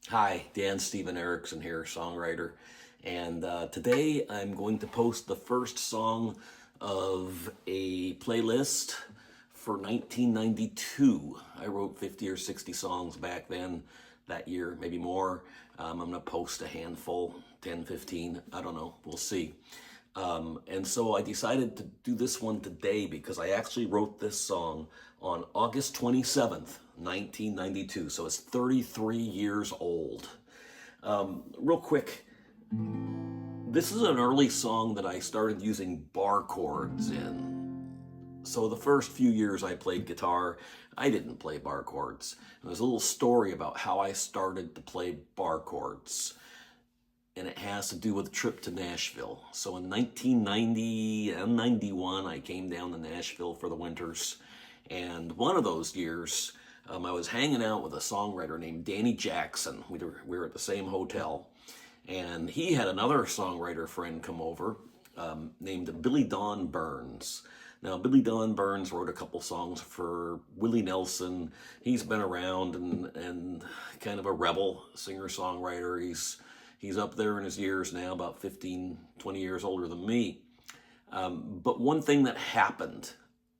Hi, Dan Stephen Erickson here, songwriter. And today I'm going to post the first song of a playlist for 1992. I wrote 50 or 60 songs back then, that year, maybe more. I'm going to post a handful, 10, 15, I don't know, we'll see. And so I decided to do this one today because I actually wrote this song on August 27th, 1992. So it's 33 years old. Real quick, this is an early song that I started using bar chords in. So the first few years I played guitar, I didn't play bar chords. And there's a little story about how I started to play bar chords. And it has to do with a trip to Nashville. So in 1990 and 91, I came down to Nashville for the winters. And one of those years, I was hanging out with a songwriter named Danny Jackson. We were at the same hotel. And he had another songwriter friend come over named Billy Don Burns. Now, Billy Don Burns wrote a couple songs for Willie Nelson. He's been around and kind of a rebel singer-songwriter. He's up there in his years now, about 15, 20 years older than me. But one thing that happened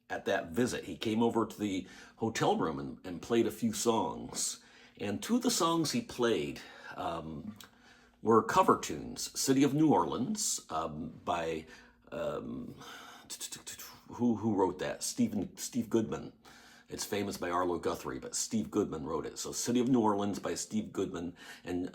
at that visit, he came over to the hotel room and played a few songs. And two of the songs he played were cover tunes. City of New Orleans by, who wrote that? Steve Goodman. It's famous by Arlo Guthrie, but Steve Goodman wrote it. So City of New Orleans by Steve Goodman and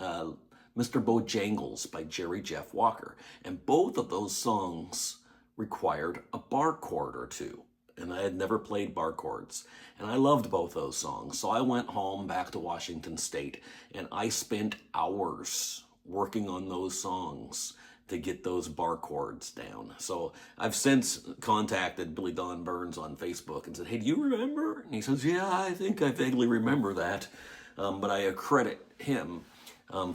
Mr. Bojangles by Jerry Jeff Walker. And both of those songs required a bar chord or two. And I had never played bar chords. And I loved both those songs. So I went home back to Washington State and I spent hours working on those songs to get those bar chords down. So I've since contacted Billy Don Burns on Facebook and said, hey, do you remember? And he says, yeah, I think I vaguely remember that. But I credit him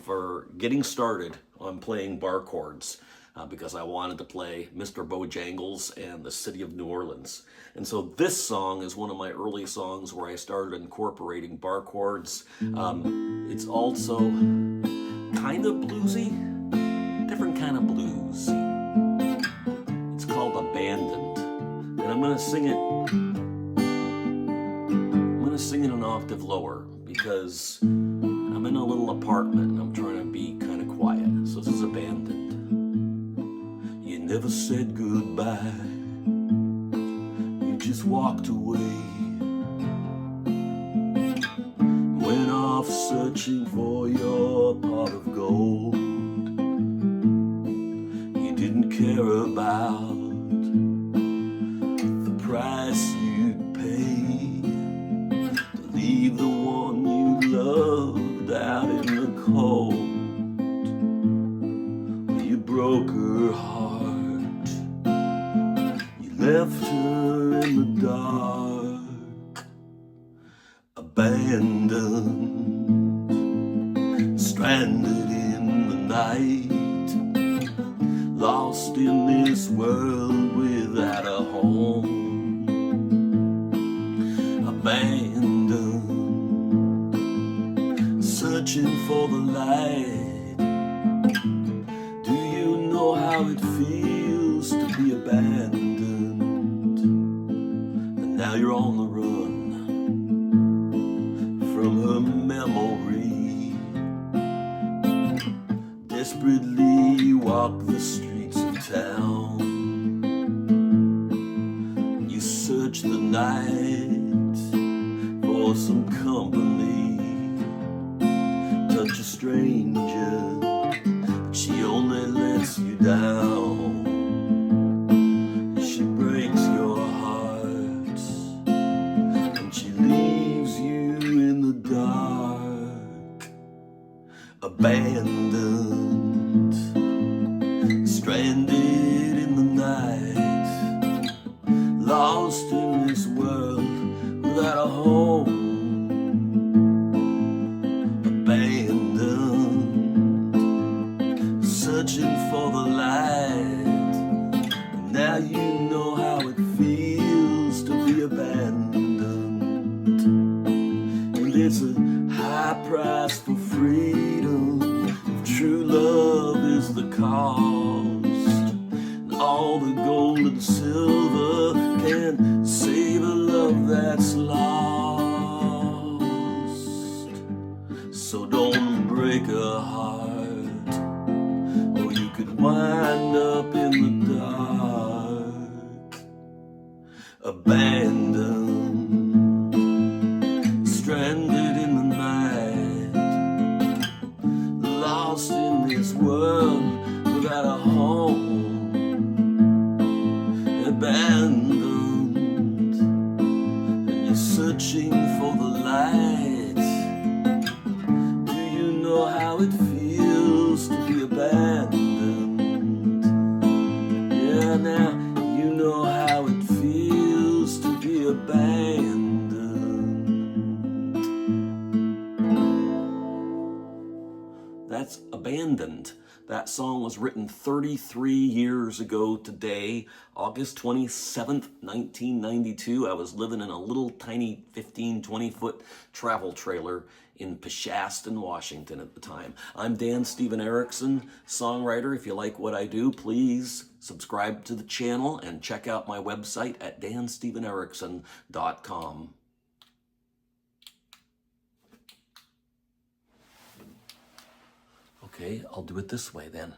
for getting started on playing bar chords because I wanted to play Mr. Bojangles and the City of New Orleans. And so this song is one of my early songs where I started incorporating bar chords. It's also kind of bluesy, different kind of blues. It's called Abandoned. And I'm gonna sing it an octave lower because I'm in a little apartment and I'm trying to be kind of quiet. So this is Abandoned. You never said goodbye. You just walked away. Went off searching for your pot of gold. You didn't care about the price you'd pay to leave the one you loved out in the cold. You broke her heart. You left her in the dark, abandoned, stranded in the night, lost in this world without a home, abandoned, searching for the light. Do you know how it feels to be abandoned? And now you're on the run from her memory. Desperately you walk the streets of town. You search the night for some company. Touch a stranger, but she only lets you down. She breaks your heart and she leaves you in the dark, abandoned, stranded in the night, lost in this world without a home, abandoned, searching for the light. And now you know how it feels to be abandoned. And it's a high price for freedom. so don't break a heart, or you could wind up in the dark, abandoned, stranded in the night, lost in this world without a home, abandoned, and you're searching for the light. Do you know how it feels to be abandoned? Yeah, now you know how it feels to be abandoned. That's Abandoned. That song was written 33 years ago today, August 27th, 1992. I was living in a little tiny 15, 20-foot travel trailer in Peshastin, Washington at the time. I'm Dan Steven Erickson, songwriter. If you like what I do, please subscribe to the channel and check out my website at danstevenerickson.com. Okay, I'll do it this way then.